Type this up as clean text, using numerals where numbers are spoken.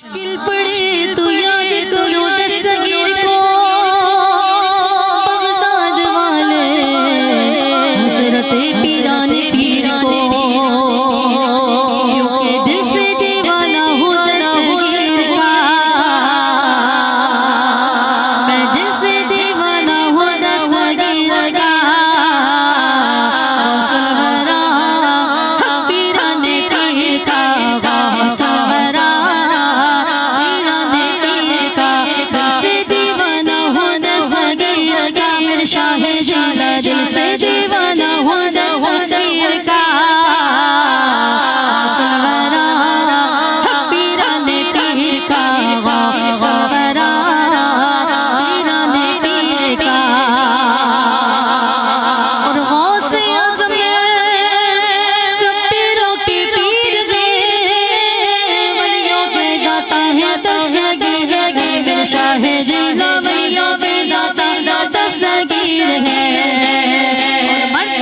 مشکل پڑے تو یاد کرو دستگیر کو بغداد والے حضرت پیران پیر کو کیونکہ دل سے دیوانہ ہوں دستگیر کا میں دل سے دیوانہ ہوں دستگیر کا دل سے دیوانہ ہوں دستگیر کا پیران پیر کا پیران پیر کا اور غوث اعظم سب پیروں کے پیر دے ولیوں کے داتا ہے دستگیر شاہ جیلا ولیوں کے داتا دستگیر ہے میں